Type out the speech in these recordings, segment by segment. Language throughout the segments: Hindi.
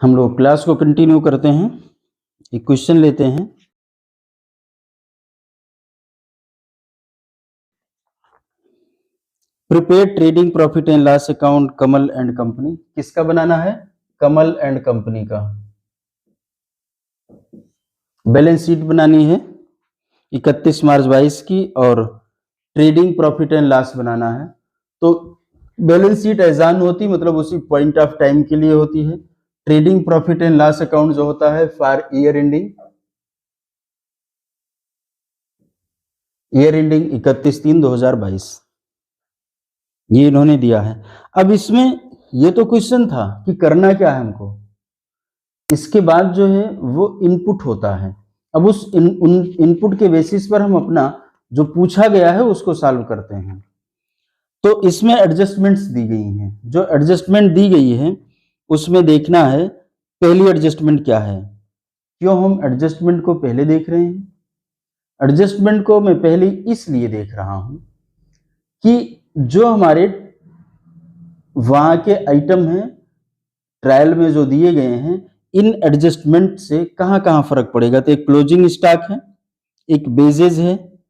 हम लोग क्लास को कंटिन्यू करते हैं। एक क्वेश्चन लेते हैं। Prepare trading profit and loss account Kamal and company. किसका बनाना है? कमल एंड कंपनी का। बैलेंस शीट बनानी है 31 मार्च 22 की और ट्रेडिंग प्रॉफिट एंड लॉस बनाना है। तो बैलेंस शीट एजान होती मतलब उसी पॉइंट ऑफ टाइम के लिए होती है। Trading profit and loss account जो होता है फॉर ईयर एंडिंग 31/3/2022 ये इन्होंने दिया है। अब इसमें ये तो क्वेश्चन था कि करना क्या है हमको। इसके बाद जो है वो इनपुट होता है। अब उस इनपुट के बेसिस पर हम अपना जो पूछा गया है उसको सॉल्व करते हैं। तो इसमें एडजस्टमेंट्स दी गई हैं। जो एडजस्टमेंट दी गई है उसमें देखना है पहली एडजस्टमेंट क्या है। क्यों हम एडजस्टमेंट को पहले देख रहे हैं? एडजस्टमेंट को मैं पहले इसलिए देख रहा हूं कि जो हमारे वहां के आइटम हैं ट्रायल में जो दिए गए हैं इन एडजस्टमेंट से कहां कहां फर्क पड़ेगा। तो एक क्लोजिंग स्टॉक है, एक बेजेज है,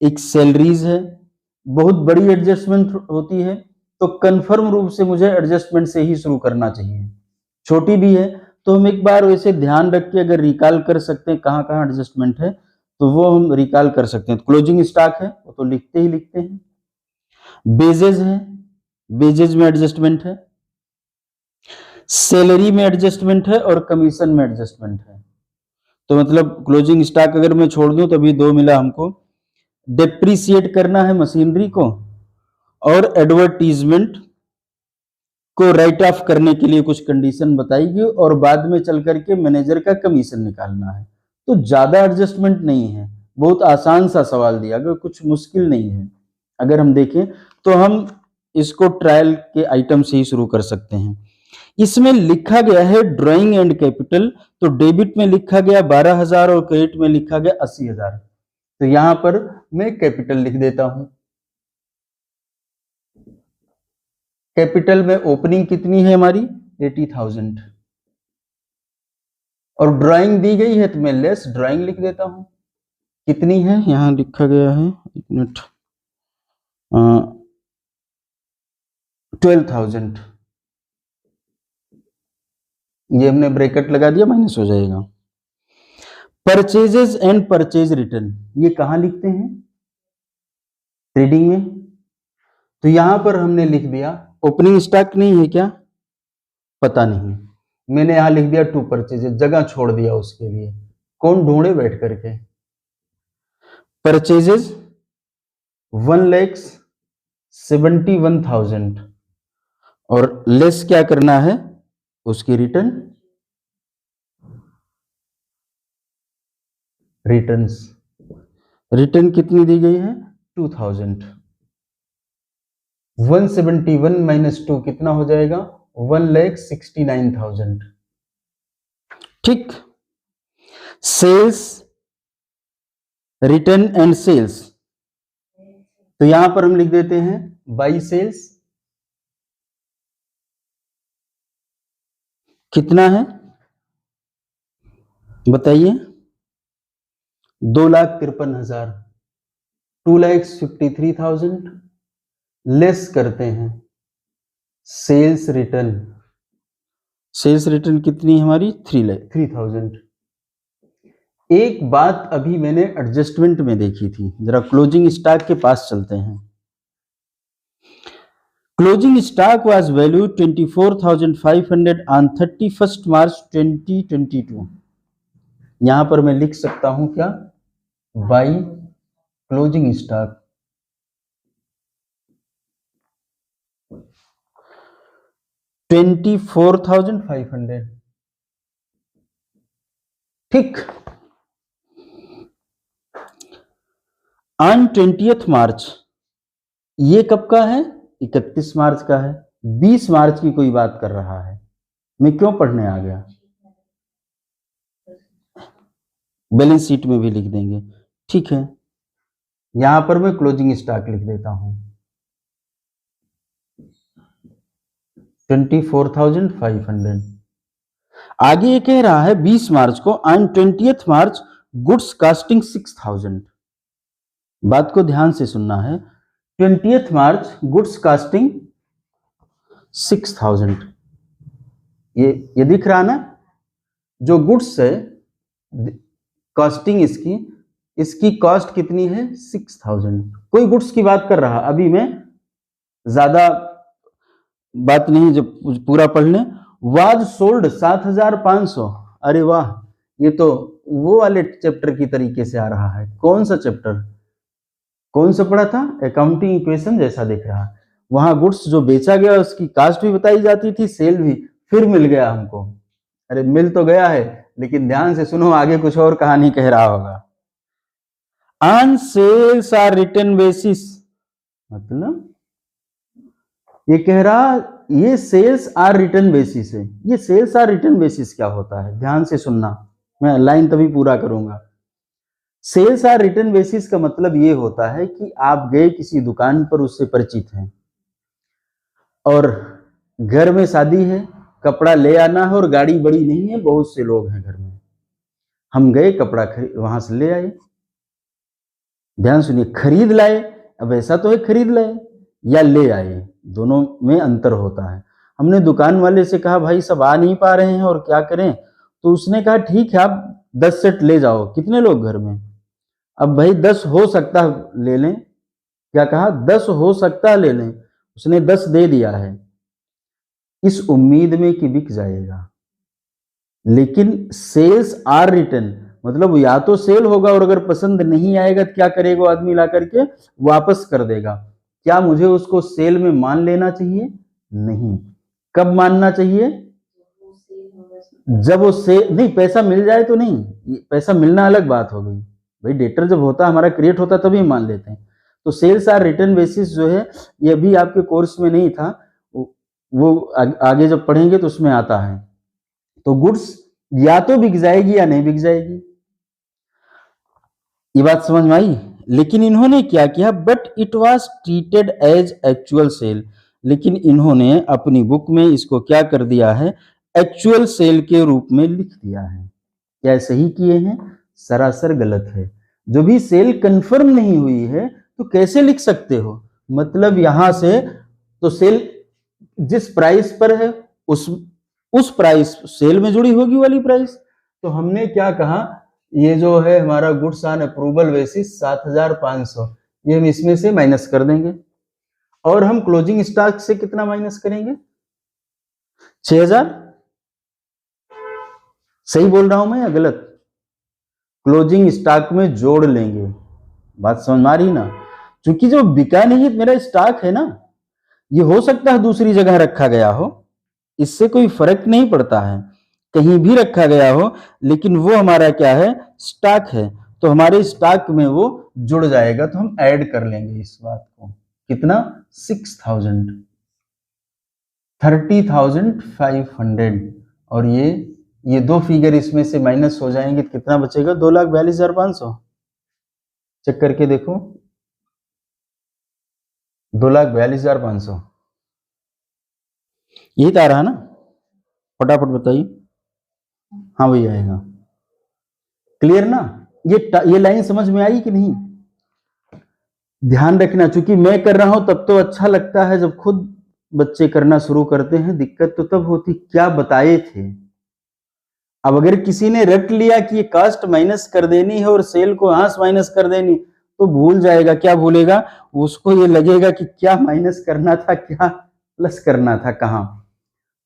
एक सैलरीज है। बहुत बड़ी एडजस्टमेंट होती है तो कंफर्म रूप से मुझे एडजस्टमेंट से ही शुरू करना चाहिए। छोटी भी है तो हम एक बार वैसे ध्यान रख के अगर रिकॉल कर सकते हैं कहां कहां एडजस्टमेंट है तो वो हम रिकॉल कर सकते हैं। क्लोजिंग स्टॉक है वो तो लिखते ही लिखते हैं। बेजेज है, बेजेज में एडजस्टमेंट है, सैलरी में एडजस्टमेंट है और कमीशन में एडजस्टमेंट है। तो मतलब क्लोजिंग स्टॉक अगर मैं छोड़ दूं तो अभी दो मिला हमको। डेप्रिसिएट करना है मशीनरी को और एडवर्टीजमेंट को राइट ऑफ करने के लिए कुछ कंडीशन बताएगी और बाद में चल करके मैनेजर का कमीशन निकालना है। तो ज्यादा एडजस्टमेंट नहीं है, बहुत आसान सा सवाल दिया गया, कुछ मुश्किल नहीं है। अगर हम देखें तो हम इसको ट्रायल के आइटम से ही शुरू कर सकते हैं। इसमें लिखा गया है ड्राइंग एंड कैपिटल, तो डेबिट में लिखा गया 12,000 और क्रेडिट में लिखा गया 80,000। तो यहां पर मैं कैपिटल लिख देता हूं। कैपिटल में ओपनिंग कितनी है हमारी 80,000 और ड्राइंग दी गई है तो मैं लेस ड्राइंग लिख देता हूं। कितनी है यहां लिखा गया है, एक मिनट, 12,000। ये हमने ब्रैकेट लगा दिया, माइनस हो जाएगा। परचेजेस एंड परचेज रिटर्न ये कहां लिखते हैं? ट्रेडिंग में। तो यहां पर हमने लिख दिया ओपनिंग स्टॉक नहीं है क्या, पता नहीं, मैंने यहां लिख दिया टू परचेजेस, जगह छोड़ दिया उसके लिए। कौन ढूंढे बैठ करके? परचेजेस 1,71,000 और लेस क्या करना है उसकी रिटर्न, रिटर्न्स। रिटर्न कितनी दी गई है 2,000। 171 माइनस 2 कितना हो जाएगा 1,69,000। ठीक। सेल्स रिटर्न एंड सेल्स, तो यहां पर हम लिख देते हैं बाई सेल्स कितना है बताइए, 2,53,000, 2,53,000 लेस करते हैं सेल्स रिटर्न। सेल्स रिटर्न कितनी है हमारी 3,000। एक बात अभी मैंने एडजस्टमेंट में देखी थी, जरा क्लोजिंग स्टॉक के पास चलते हैं। Closing stock was value 24,500 on 31 मार्च 2022। यहां पर मैं लिख सकता हूं क्या, बाई क्लोजिंग स्टॉक 24,500। ठीक। ऑन 20th मार्च, ये कब का है 31 मार्च का है, 20 मार्च की कोई बात कर रहा है, मैं क्यों पढ़ने आ गया। बैलेंस शीट में भी लिख देंगे, ठीक है। यहां पर मैं क्लोजिंग स्टॉक लिख देता हूं 24,500। आगे ये कह रहा है 20 मार्च को on 20th March goods casting 6000। बात को ध्यान से सुनना है। 20th मार्च गुड्स कास्टिंग 6000, ये दिख रहा ना, जो गुड्स है कॉस्टिंग इसकी कॉस्ट कितनी है 6000। कोई गुड्स की बात कर रहा, अभी मैं ज्यादा बात नहीं, जब पूरा पढ़ लें। Was sold 7500। अरे वाह, ये तो वो वाले चैप्टर की तरीके से आ रहा है। कौन सा चैप्टर, कौन सा पढ़ा था? अकाउंटिंग इक्वेशन जैसा दिख रहा। वहां गुड्स जो बेचा गया उसकी कास्ट भी बताई जाती थी, सेल भी। फिर मिल गया हमको। अरे मिल तो गया है, लेकिन ध्यान से सुनो, आगे कुछ और कहानी कह रहा होगा। On sales or return basis, मतलब ये कह रहा ये सेल्स आर रिटर्न बेसिस है। ये सेल्स आर रिटर्न बेसिस क्या होता है, ध्यान से सुनना, मैं लाइन तभी पूरा करूंगा। सेल्स आर रिटर्न बेसिस का मतलब ये होता है कि आप गए किसी दुकान पर, उससे परिचित हैं, और घर में शादी है, कपड़ा ले आना है, और गाड़ी बड़ी नहीं है, बहुत से लोग हैं घर में। हम गए कपड़ा वहां से ले आए। ध्यान सुनिए, खरीद लाए, अब ऐसा तो है खरीद लाए या ले आए, दोनों में अंतर होता है। हमने दुकान वाले से कहा भाई सब आ नहीं पा रहे हैं और क्या करें, तो उसने कहा ठीक है आप 10 सेट ले जाओ। कितने लोग घर में? अब भाई 10 हो सकता है ले लें। क्या कहा? 10 हो सकता है ले लें। उसने 10 दे दिया है इस उम्मीद में कि बिक जाएगा। लेकिन सेल्स आर रिटर्न मतलब या तो सेल होगा, और अगर पसंद नहीं आएगा तो क्या करेगा आदमी, ला करके वापस कर देगा। क्या मुझे उसको सेल में मान लेना चाहिए? नहीं। कब मानना चाहिए? जब वो सेल, नहीं पैसा मिल जाए तो नहीं, पैसा मिलना अलग बात हो गई भाई। डेटर जब होता हमारा क्रिएट होता तभी मान लेते हैं। तो सेल्स आर रिटर्न बेसिस जो है ये अभी आपके कोर्स में नहीं था, वो आगे जब पढ़ेंगे तो उसमें आता है। तो गुड्स या तो बिक जाएगी या नहीं बिक जाएगी, ये बात समझ में आई। लेकिन इन्होंने क्या किया, but it was treated as actual sale. लेकिन इन्होंने अपनी बुक में इसको क्या कर दिया है, एक्चुअल सेल के रूप में लिख दिया है। क्या सही किए हैं? सरासर गलत है। जो भी सेल कंफर्म नहीं हुई है तो कैसे लिख सकते हो, मतलब यहां से तो सेल जिस प्राइस पर है उस प्राइस सेल में जुड़ी होगी वाली प्राइस। तो हमने क्या कहा, ये जो है हमारा गुड्स ऑन अप्रूवल बेसिस 7500, ये हम इसमें से माइनस कर देंगे। और हम क्लोजिंग स्टॉक से कितना माइनस करेंगे? 6000। सही बोल रहा हूं मैं या गलत? क्लोजिंग स्टॉक में जोड़ लेंगे। बात समझ में आ रही ना? क्योंकि जो बिका नहीं है मेरा स्टॉक है ना, ये हो सकता है दूसरी जगह रखा गया हो, इससे कोई फर्क नहीं पड़ता है, कहीं भी रखा गया हो, लेकिन वो हमारा क्या है, स्टॉक है। तो हमारे स्टॉक में वो जुड़ जाएगा, तो हम ऐड कर लेंगे इस बात को। कितना? 6000, 30,500। और ये दो फिगर इसमें से माइनस हो जाएंगे तो कितना बचेगा? 2,42,500। चेक करके देखो, 2,42,500 यही तो आ रहा है ना? फटाफट बताइए। हाँ वही आएगा। क्लियर ना? ये लाइन समझ में आई कि नहीं? ध्यान रखना, चूंकि मैं कर रहा हूं तब तो अच्छा लगता है, जब खुद बच्चे करना शुरू करते हैं दिक्कत तो तब होती, क्या बताए थे। अब अगर किसी ने रट लिया कि ये कास्ट माइनस कर देनी है और सेल को यहां से माइनस कर देनी, तो भूल जाएगा। क्या भूलेगा? उसको ये लगेगा कि क्या माइनस करना था, क्या प्लस करना था, कहां।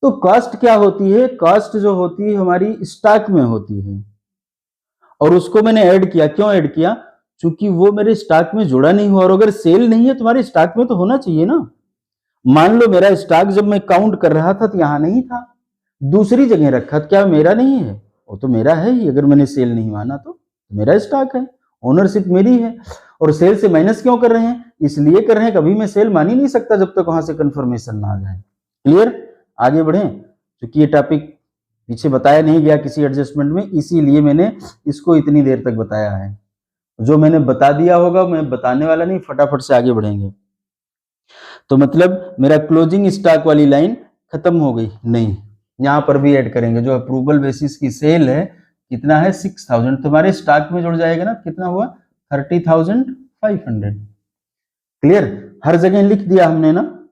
तो कॉस्ट क्या होती है? कॉस्ट जो होती है हमारी स्टॉक में होती है, और उसको मैंने ऐड किया। क्यों ऐड किया? क्योंकि वो मेरे स्टॉक में जुड़ा नहीं हुआ, और अगर सेल नहीं है तुम्हारे स्टॉक में तो होना चाहिए ना। मान लो मेरा स्टॉक जब मैं काउंट कर रहा था तो यहां नहीं था, दूसरी जगह रखा, तो क्या मेरा नहीं है? वो तो मेरा है ही। अगर मैंने सेल नहीं माना तो मेरा स्टॉक है, ओनरशिप मेरी है। और सेल से माइनस क्यों कर रहे हैं? इसलिए कर रहे हैं, कभी मैं सेल मान ही नहीं सकता जब तक वहां से कंफर्मेशन ना आ जाए। क्लियर? आगे बढ़े, क्योंकि ये टॉपिक पीछे बताया नहीं गया किसी एडजस्टमेंट में, इसीलिए मैंने इसको इतनी देर तक बताया है। जो मैंने बता दिया होगा मैं बताने वाला नहीं, फटाफट से आगे बढ़ेंगे। तो मतलब मेरा क्लोजिंग स्टॉक वाली लाइन खत्म हो गई? नहीं, यहाँ पर भी ऐड करेंगे। जो अप्रूवल बेसिस की सेल है कितना है 6000, तुम्हारे स्टॉक में जुड़ जाएगा ना, कितना हुआ 30,500। क्लियर, हर जगह लिख दिया हमने ना,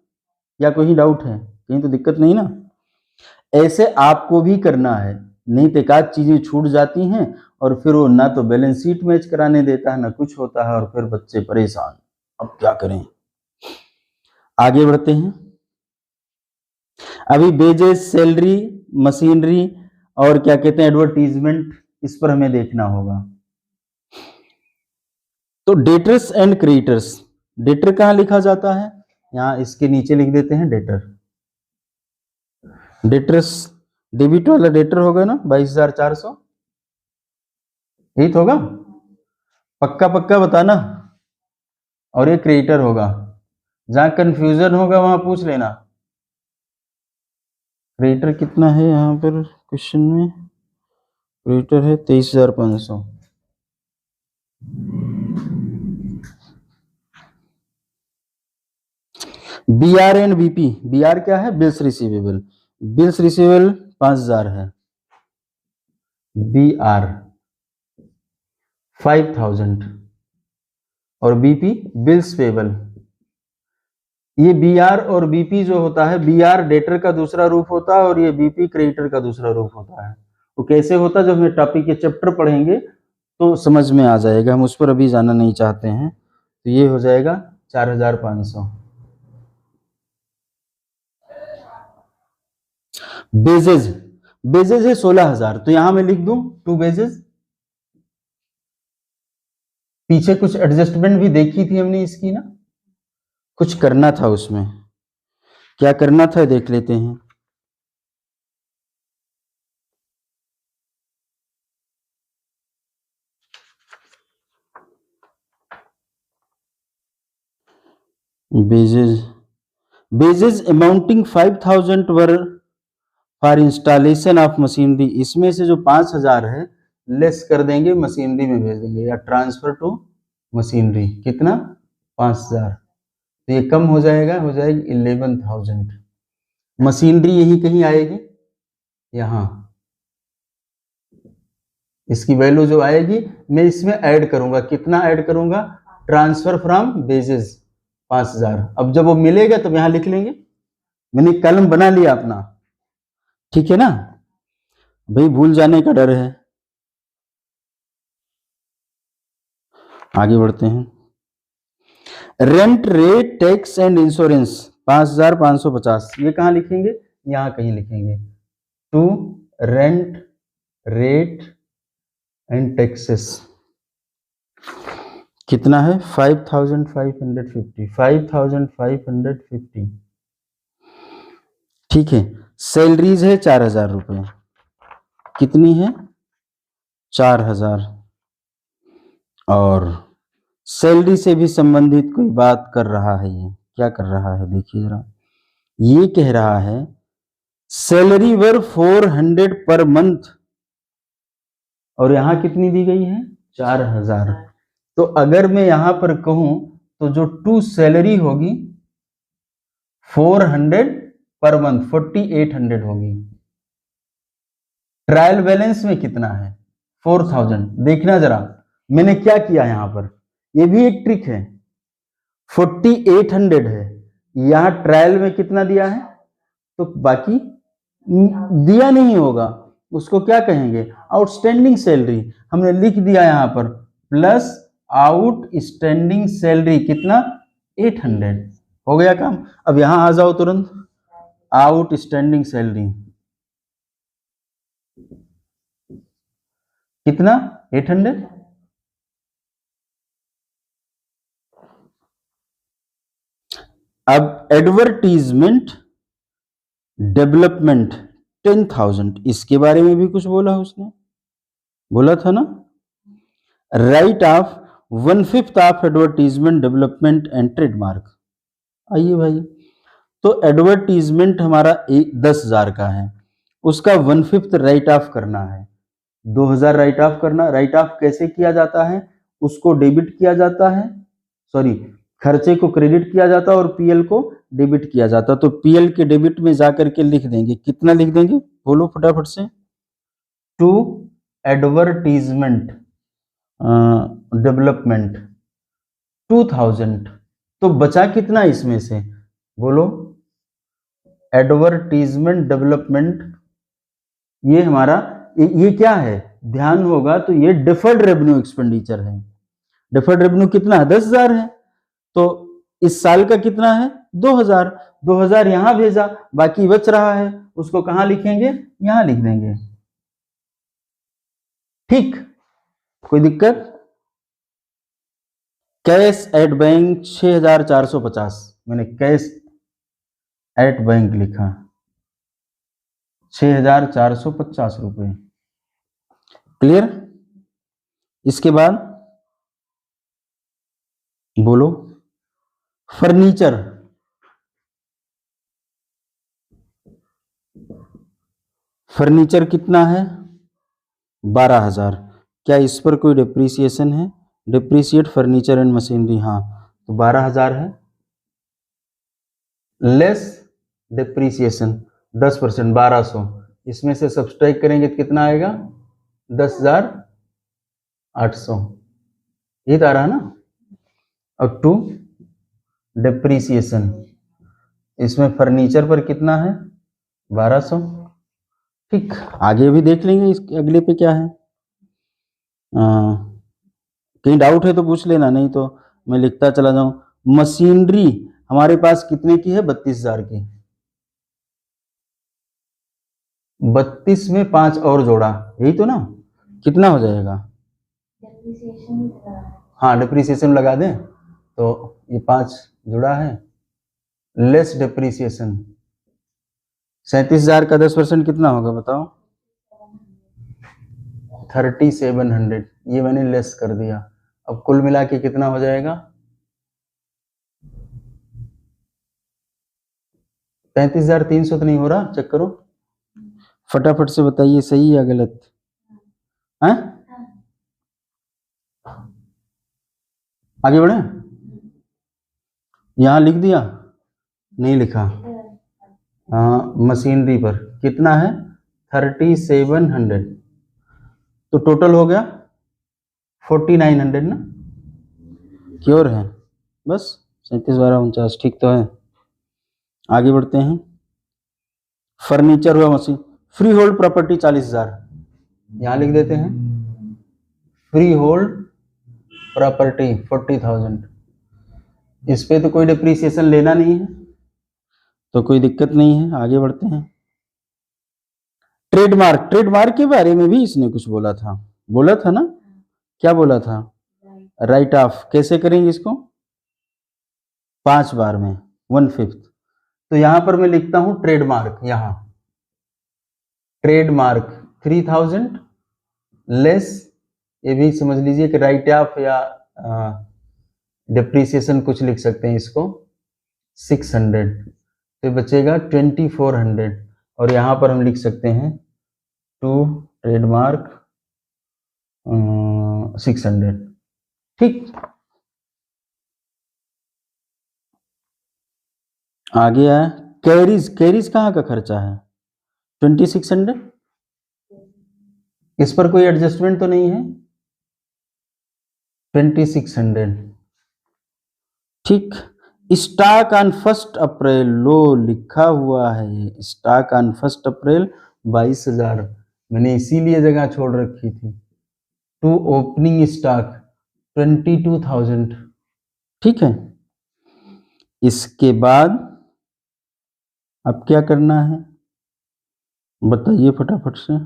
या कोई डाउट है, कहीं तो दिक्कत नहीं ना। ऐसे आपको भी करना है, नहीं तो एकाध चीजें छूट जाती हैं और फिर वो ना तो बैलेंस शीट मैच कराने देता है ना कुछ होता है, और फिर बच्चे परेशान। अब क्या करें, आगे बढ़ते हैं। अभी वेजेस, सैलरी, मशीनरी और क्या कहते हैं एडवर्टीजमेंट, इस पर हमें देखना होगा। तो डेटर्स एंड क्रेडिटर्स, डेटर कहां लिखा जाता है, यहां इसके नीचे लिख देते हैं डेटर। डेटर्स डेबिट वाला डेटर होगा ना 22,400, यही तो होगा, पक्का पक्का बताना। और ये क्रेडिटर होगा, जहां कंफ्यूजन होगा वहां पूछ लेना। क्रेडिटर कितना है यहाँ पर क्वेश्चन में, क्रेडिटर है 23,500। बीआर एंड बीपी, बीआर क्या है बिल्स रिसीवेबल, बिल्स रिसीवेबल 5,000 है, बीआर 5,000 और बीपी बिल्स पेबल। ये बीआर और बीपी जो होता है, बीआर डेटर का दूसरा रूप होता है और ये बीपी क्रेडिटर का दूसरा रूप होता है। वो कैसे होता है, जब हम टॉपिक के चैप्टर पढ़ेंगे तो समझ में आ जाएगा, हम उस पर अभी जाना नहीं चाहते हैं। तो ये हो जाएगा 4,500। बेजेज, बेजेज है 16,000, तो यहां मैं लिख दूं 2 बेजेज। पीछे कुछ एडजस्टमेंट भी देखी थी हमने इसकी ना, कुछ करना था उसमें, क्या करना था देख लेते हैं। Badges, badges amounting 5,000 were for installation of machinery, इसमें से जो 5,000 है लेस कर देंगे, मशीनरी में भेज देंगे, या ट्रांसफर टू मशीनरी, कितना 5,000, तो ये कम हो जाएगा, हो जाएगी 11,000। मशीनरी यही कहीं आएगी, यहाँ इसकी वैल्यू जो आएगी मैं इसमें ऐड करूंगा, कितना ऐड करूंगा, ट्रांसफर फ्रॉम बेजेस 5,000। अब जब वो मिलेगा तब यहां लिख लेंगे, मैंने कलम बना लिया अपना, ठीक है ना भाई, भूल जाने का डर है। आगे बढ़ते हैं। Rent, rate, tax and insurance 5,550, ये कहां लिखेंगे, यहां कहीं लिखेंगे। To rent, rate and taxes कितना है 5,550, 5,550, ठीक है। सैलरीज है 4,000 रुपए, कितनी है 4,000। और सैलरी से भी संबंधित कोई बात कर रहा है, ये क्या कर रहा है देखिए जरा, ये कह रहा है सैलरी वर 400 पर मंथ, और यहां कितनी दी गई है 4,000। तो अगर मैं यहां पर कहूं तो जो टू सैलरी होगी 400 पर मंथ 4,800 होगी। ट्रायल बैलेंस में कितना है 4,000, देखना जरा मैंने क्या किया यहां पर, ये भी एक ट्रिक है। 4,800 है, यहां ट्रायल में कितना दिया है, तो बाकी दिया नहीं होगा, उसको क्या कहेंगे आउटस्टैंडिंग सैलरी, हमने लिख दिया यहां पर प्लस आउटस्टैंडिंग सैलरी कितना 800, हो गया काम। अब यहां आ जाओ तुरंत, आउटस्टैंडिंग सैलरी कितना 800, अब एडवर्टीजमेंट डेवलपमेंट 10,000, इसके बारे में भी कुछ बोला उसने, बोला था ना, right of 1/5 of advertisement development and trademark. आइए भाई, तो एडवर्टीजमेंट हमारा 10,000 का है, उसका 1/5 राइट ऑफ करना है, 2,000 राइट ऑफ करना। राइट ऑफ कैसे किया जाता है, उसको डेबिट किया जाता है, सॉरी खर्चे को क्रेडिट किया जाता है और पीएल को डेबिट किया जाता है। तो पीएल के डेबिट में जाकर के लिख देंगे, कितना लिख देंगे बोलो फटाफट से। टू एडवर्टीजमेंट डेवलपमेंट 2000, तो बचा कितना इसमें से, बोलो। एडवर्टीजमेंट डेवलपमेंट, ये हमारा ये क्या है, ध्यान होगा तो ये डिफर्ड रेवेन्यू एक्सपेंडिचर है। डिफर्ड रेवेन्यू कितना है, 10,000 है, तो इस साल का कितना है, 2000। 2000 यहां भेजा, बाकी बच रहा है, उसको कहां लिखेंगे, यहां लिख देंगे। ठीक, कोई दिक्कत। कैश एट बैंक 6450, मैंने कैश एट बैंक लिखा 6450 रुपए। क्लियर। इसके बाद बोलो फर्नीचर, फर्नीचर कितना है, 12,000। क्या इस पर कोई डिप्रिसिएशन है, डिप्रिसिएट फर्नीचर एंड मशीनरी, हाँ, तो 12,000 है। लेस डिप्रिसिएशन 10%, 1200, इसमें से सब्सट्रैक्ट करेंगे तो कितना आएगा, 10,800, ये तो आ रहा ना। अब टू डिप्रिसिएशन, इसमें फर्नीचर पर कितना है, 1200। ठीक, आगे भी देख लेंगे इसके अगले पे क्या है। कहीं डाउट है तो पूछ लेना, नहीं तो मैं लिखता चला जाऊं। मशीनरी हमारे पास कितने की है, 32,000 की। 32 में 5 और जोड़ा, यही तो ना, कितना हो जाएगा, हाँ डिप्रिसिएशन लगा दें तो ये 5 जुड़ा है, लेस डिप्रिसिएशन 37,000 का 10% कितना होगा बताओ, 3700, ये मैंने लेस कर दिया। अब कुल मिला के कितना हो जाएगा, 35,300 तो नहीं हो रहा, चेक करो फटाफट से, बताइए सही या गलत है। आगे बढ़े, यहां लिख दिया, नहीं लिखा, हाँ मशीनरी पर कितना है, 3700, तो टोटल हो गया 4900 ना, क्योर है, बस 37,1249, ठीक तो है। आगे बढ़ते हैं, फर्नीचर हुआ मशीन, फ्री होल्ड प्रॉपर्टी 40,000, यहां लिख देते हैं, फ्री होल्ड प्रॉपर्टी 40,000, इस पे तो कोई डिप्रिसिएशन लेना नहीं है, तो कोई दिक्कत नहीं है। आगे बढ़ते हैं, ट्रेडमार्क, ट्रेडमार्क के बारे में भी इसने कुछ बोला था ना, क्या बोला था, राइट ऑफ, कैसे करेंगे इसको, 5 बार में 1/5, तो यहां पर मैं लिखता हूं ट्रेडमार्क, यहां ट्रेडमार्क 3000 लेस, ये भी समझ लीजिए कि राइट ऑफ या डिप्रिसिएशन कुछ लिख सकते हैं इसको, 600, तो बचेगा 2400, और यहां पर हम लिख सकते हैं टू ट्रेडमार्क 600। ठीक, आगे आया कैरीज, कैरीज कहाँ का खर्चा है, 2600, इस पर कोई एडजस्टमेंट तो नहीं है, 2600। ठीक, स्टॉक ऑन 1 अप्रैल, लो लिखा हुआ है स्टॉक ऑन 1 अप्रैल 22,000, मैंने इसीलिए जगह छोड़ रखी थी। टू ओपनिंग स्टॉक 22,000, ठीक है। इसके बाद अब क्या करना है बताइए फटाफट से।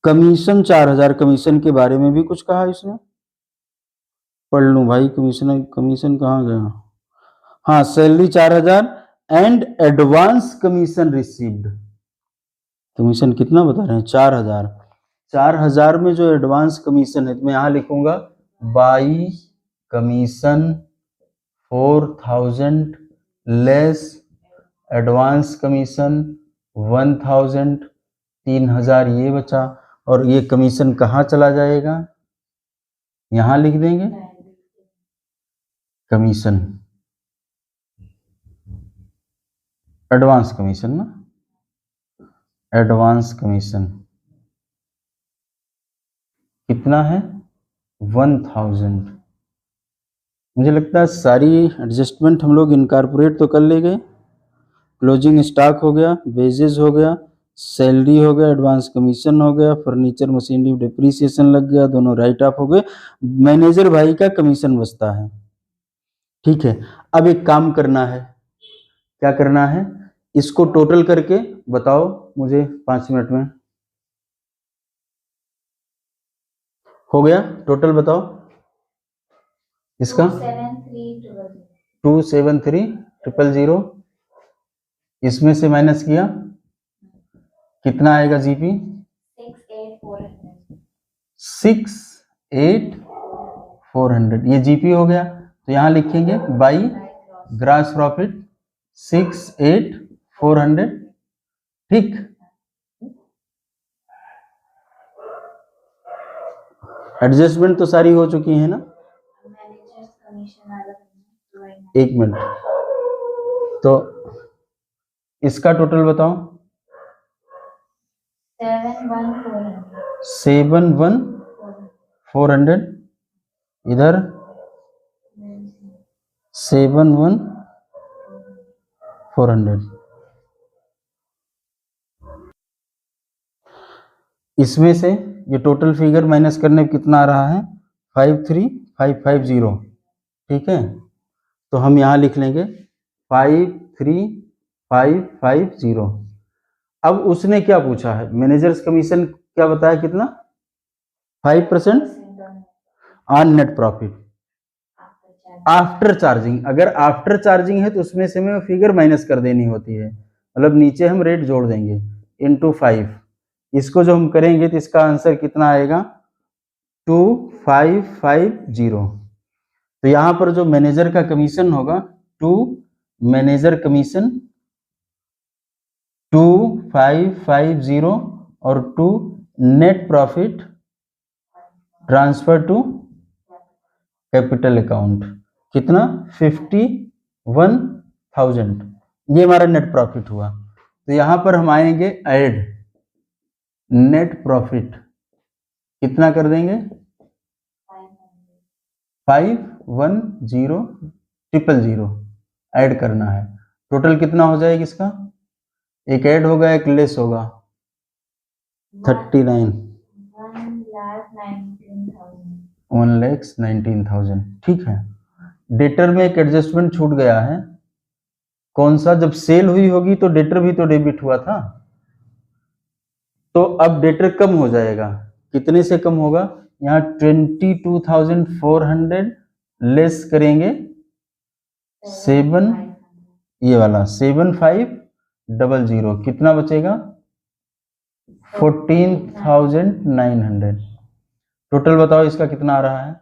कमीशन 4,000, कमीशन के बारे में भी कुछ कहा इसने, पढ़ लूं भाई, कमीशन, कमीशन कहाँ गया, हाँ salary 4,000 and advance commission received, commission कितना बता रहे हैं, 4,000, 4,000 में जो एडवांस कमीशन है तो मैं यहां लिखूंगा by commission 4,000 less advance commission 1,000, 3,000 ये बचा, और ये कमीशन कहाँ चला जाएगा, यहां लिख देंगे कमीशन, एडवांस कमीशन ना, एडवांस कमीशन कितना है 1000। मुझे लगता है सारी एडजस्टमेंट हम लोग इनकॉर्पोरेट तो कर ले गए। क्लोजिंग स्टॉक हो गया, वेजेस हो गया, सैलरी हो गया, एडवांस कमीशन हो गया, फर्नीचर मशीनरी डिप्रिसिएशन लग गया, दोनों राइट ऑफ हो गए। मैनेजर भाई का कमीशन बचता है। ठीक है, अब एक काम करना है, क्या करना है, इसको टोटल करके बताओ मुझे 5 मिनट में। हो गया टोटल बताओ इसका 273,000। इसमें से माइनस किया कितना आएगा जीपी 68,400। ये जीपी हो गया, तो यहां लिखेंगे बाई ग्रॉस प्रॉफिट 68,400। ठीक, एडजस्टमेंट तो सारी हो चुकी है ना। एक मिनट, तो इसका टोटल बताओ 71,400, इधर 71,400। इसमें से ये टोटल फिगर माइनस करने पे कितना आ रहा है 53,550। ठीक है, तो हम यहाँ लिख लेंगे 53,550। अब उसने क्या पूछा है, मैनेजर्स कमीशन क्या बताया कितना 5% on net profit after charging. अगर आफ्टर चार्जिंग है तो उसमें से हमें फिगर माइनस कर देनी होती है, मतलब नीचे हम रेट जोड़ देंगे इंटू 5। इसको जो हम करेंगे तो इसका आंसर कितना आएगा 2550। तो यहां पर जो मैनेजर का कमीशन होगा मैनेजर कमीशन 2550 और net profit transfer to capital account कितना 51,000। ये हमारा नेट प्रॉफिट हुआ। तो यहां पर हम आएंगे ऐड नेट प्रॉफिट कितना कर देंगे 51,000 ऐड करना है। टोटल कितना हो जाएगा इसका, एक ऐड होगा एक लेस होगा 1,19,000। ठीक है, डेटर में एक एडजस्टमेंट छूट गया है, कौन सा, जब सेल हुई होगी तो डेटर भी तो डेबिट हुआ था, तो अब डेटर कम हो जाएगा। कितने से कम होगा, यहाँ 22,400 लेस करेंगे 7, ये वाला 7,500, कितना बचेगा 14,900। टोटल बताओ इसका कितना आ रहा है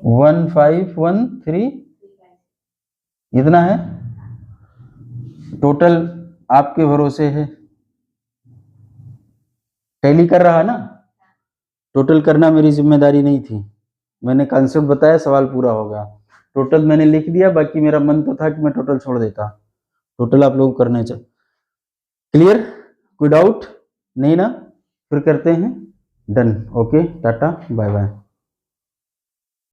15,113। इतना है टोटल, आपके भरोसे है। टैली कर रहा है ना, टोटल करना मेरी जिम्मेदारी नहीं थी, मैंने कॉन्सेप्ट बताया, सवाल पूरा होगा। टोटल मैंने लिख दिया, बाकी मेरा मन तो था कि मैं टोटल छोड़ देता, टोटल आप लोग करने चाहिए। क्लियर, कोई डाउट नहीं ना, फिर करते हैं done. Okay, tata bye bye.